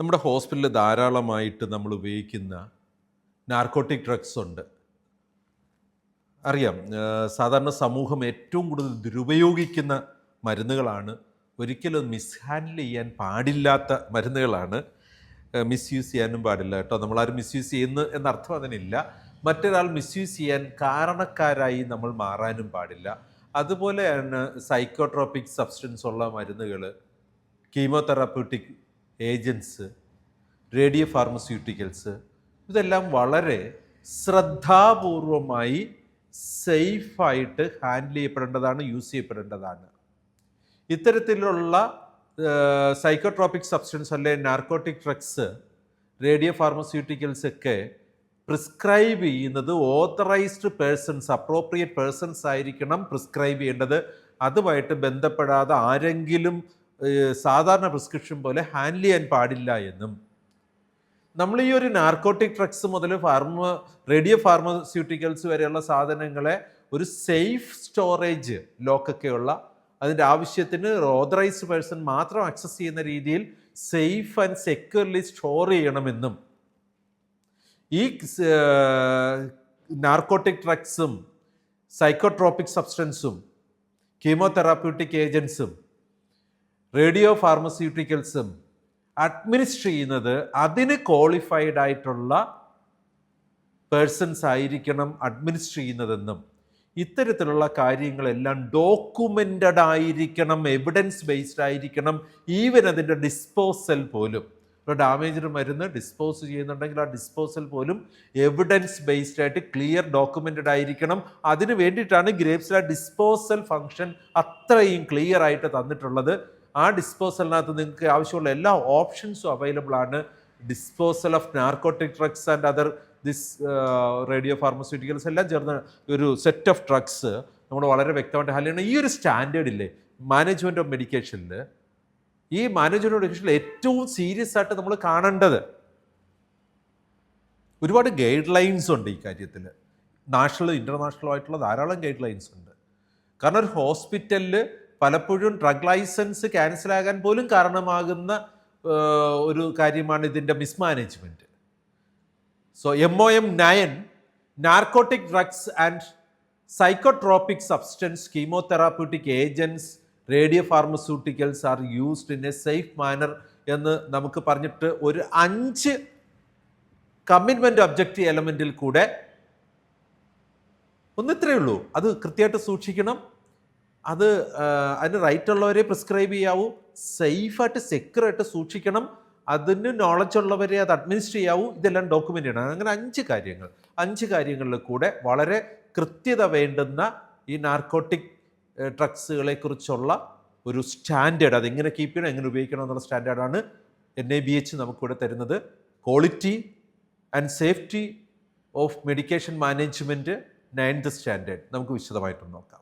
നമ്മുടെ ഹോസ്പിറ്റലിൽ ധാരാളമായിട്ട് നമ്മൾ ഉപയോഗിക്കുന്ന നാർക്കോട്ടിക് ഡ്രഗ്സ് ഉണ്ട്. അറിയാം, സാധാരണ സമൂഹം ഏറ്റവും കൂടുതൽ ദുരുപയോഗിക്കുന്ന മരുന്നുകളാണ്. ഒരിക്കലും മിസ്ഹാൻഡിൽ ചെയ്യാൻ പാടില്ലാത്ത മരുന്നുകളാണ്. മിസ്യൂസ് ചെയ്യാനും പാടില്ല കേട്ടോ. നമ്മളാരും മിസ്യൂസ് ചെയ്യുന്നു എന്നർത്ഥം അതിനില്ല. മറ്റൊരാൾ മിസ്യൂസ് ചെയ്യാൻ കാരണക്കാരായി നമ്മൾ മാറാനും പാടില്ല. അതുപോലെയാണ് സൈക്കോട്രോപിക് സബ്സ്റ്റൻസ് ഉള്ള മരുന്നുകൾ, കീമോതെറാപ്യൂട്ടിക് ഏജൻസ്, റേഡിയോ ഫാർമസ്യൂട്ടിക്കൽസ്, ഇതെല്ലാം വളരെ ശ്രദ്ധാപൂർവമായി സേഫായിട്ട് ഹാൻഡിൽ ചെയ്യപ്പെടേണ്ടതാണ്, യൂസ് ചെയ്യപ്പെടേണ്ടതാണ്. ഇത്തരത്തിലുള്ള സൈക്കോട്രോപിക് സബ്സ്റ്റൻസ് അല്ലെ നാർക്കോട്ടിക് ഡ്രഗ്സ്, റേഡിയോ ഫാർമസ്യൂട്ടിക്കൽസ് ഒക്കെ പ്രിസ്ക്രൈബ് ചെയ്യുന്നത് ഓതറൈസ്ഡ് പേഴ്സൺസ്, അപ്രോപ്രിയേറ്റ് പേഴ്സൺസ് ആയിരിക്കണം പ്രിസ്ക്രൈബ് ചെയ്യേണ്ടത്. അതുമായിട്ട് ബന്ധപ്പെടാതെ ആരെങ്കിലും സാധാരണ പ്രിസ്ക്രിപ്ഷൻ പോലെ ഹാൻഡിൽ ചെയ്യാൻ പാടില്ല എന്നും, നമ്മൾ ഈ ഒരു നാർക്കോട്ടിക് ഡ്രഗ്സ് മുതൽ റേഡിയോ ഫാർമസ്യൂട്ടിക്കൽസ് വരെയുള്ള സാധനങ്ങളെ ഒരു സേഫ് സ്റ്റോറേജ് ലോക്കൊക്കെയുള്ള, അതിൻ്റെ ആവശ്യത്തിന് ഓതറൈസ്ഡ് പേഴ്സൺ മാത്രം ആക്സസ് ചെയ്യുന്ന രീതിയിൽ സേഫ് ആൻഡ് സെക്യൂർലി സ്റ്റോർ ചെയ്യണമെന്നും, ഈ നാർക്കോട്ടിക് ഡ്രഗ്സും സൈക്കോട്രോപിക് സബ്സ്റ്റൻസും കീമോതെറാപ്യൂട്ടിക് ഏജൻസും റേഡിയോ ഫാർമസ്യൂട്ടിക്കൽസും അഡ്മിനിസ്റ്റർ ചെയ്യുന്നത് അതിന് ക്വാളിഫൈഡ് ആയിട്ടുള്ള പേഴ്സൺസ് ആയിരിക്കണം അഡ്മിനിസ്റ്റർ ചെയ്യുന്നതെന്നും, ഇത്തരത്തിലുള്ള കാര്യങ്ങളെല്ലാം ഡോക്യുമെൻ്റഡ് ആയിരിക്കണം, എവിഡൻസ് ബേസ്ഡ് ആയിരിക്കണം. ഈവൻ അതിൻ്റെ ഡിസ്പോസൽ പോലും, ഒരു ഡാമേജ്ഡ് മരുന്ന് ഡിസ്പോസ് ചെയ്യുന്നുണ്ടെങ്കിൽ ആ ഡിസ്പോസൽ പോലും എവിഡൻസ് ബേസ്ഡ് ആയിട്ട് ക്ലിയർ ഡോക്യുമെൻ്റഡ് ആയിരിക്കണം. അതിന് വേണ്ടിയിട്ടാണ് ഗ്രേപ്സിലെ ഡിസ്പോസൽ ഫംഗ്ഷൻ അത്രയും ക്ലിയർ ആയിട്ട് തന്നിട്ടുള്ളത്. ആ ഡിസ്പോസലിനകത്ത് നിങ്ങൾക്ക് ആവശ്യമുള്ള എല്ലാ ഓപ്ഷൻസും അവൈലബിൾ ആണ്. Disposal of narcotic drugs and other radio pharmaceuticals എല്ലാം ചേർന്ന ഒരു സെറ്റ് ഓഫ് ഡ്രഗ്സ് നമ്മൾ വളരെ വ്യക്തമായിട്ട് ഹാൻഡിൽ ചെയ്യണം. ഈ ഒരു സ്റ്റാൻഡേർഡ് ഇല്ലേ മാനേജ്മെൻറ്റ് ഓഫ് മെഡിക്കേഷനിൽ, ഈ മാനേജ്മെൻറ്റ് ഓഫ് മെഡിക്കേഷനിൽ ഏറ്റവും സീരിയസ് ആയിട്ട് നമ്മൾ കാണേണ്ടത്, ഒരുപാട് ഗൈഡ് ലൈൻസ് ഉണ്ട് ഈ കാര്യത്തിൽ. നാഷണലും ഇൻ്റർനാഷണലും ആയിട്ടുള്ള ധാരാളം ഗൈഡ് ലൈൻസ് ഉണ്ട്. കാരണം ഒരു ഹോസ്പിറ്റലിൽ പലപ്പോഴും ഡ്രഗ് ലൈസൻസ് ക്യാൻസലാകാൻ പോലും കാരണമാകുന്ന ഒരു കാര്യമാണ് ഇതിൻ്റെ mismanagement. So MOM 9 narcotic drugs and psychotropic substance chemotherapeutic agents radiopharmaceuticals are used in a safe manner എന്ന് നമുക്ക് പറഞ്ഞിട്ട് ഒരു 5 കമ്മിറ്റ്മെൻറ്റ് ഒബ്ജക്റ്റീവ് എലമെൻറ്റിൽ കൂടെ ഒന്നിത്രയേ ഉള്ളൂ. അത് കൃത്യമായിട്ട് സൂക്ഷിക്കണം. അതിന് റൈറ്റ് ഉള്ളവരെ പ്രിസ്ക്രൈബ് ചെയ്യാവൂ, സേഫായിട്ട് സെക്യൂറായിട്ട് സൂക്ഷിക്കണം, അതിന് നോളജ് ഉള്ളവരെ അത് അഡ്മിനിസ്റ്റർ ചെയ്യാവൂ, ഇതെല്ലാം ഡോക്യുമെൻ്റ് ചെയ്യണം. അങ്ങനെ 5 കാര്യങ്ങളിൽ കൂടെ വളരെ കൃത്യത വേണ്ടുന്ന ഈ നാർക്കോട്ടിക് ഡ്രഗ്സുകളെ കുറിച്ചുള്ള ഒരു സ്റ്റാൻഡേർഡ്, അതെങ്ങനെ കീപ്പ് ചെയ്യണം, എങ്ങനെ ഉപയോഗിക്കണം എന്നുള്ള സ്റ്റാൻഡേർഡാണ് NABH നമുക്കിവിടെ തരുന്നത്. Quality and safety of medication management 9th standard നമുക്ക് വിശദമായിട്ട് നോക്കാം.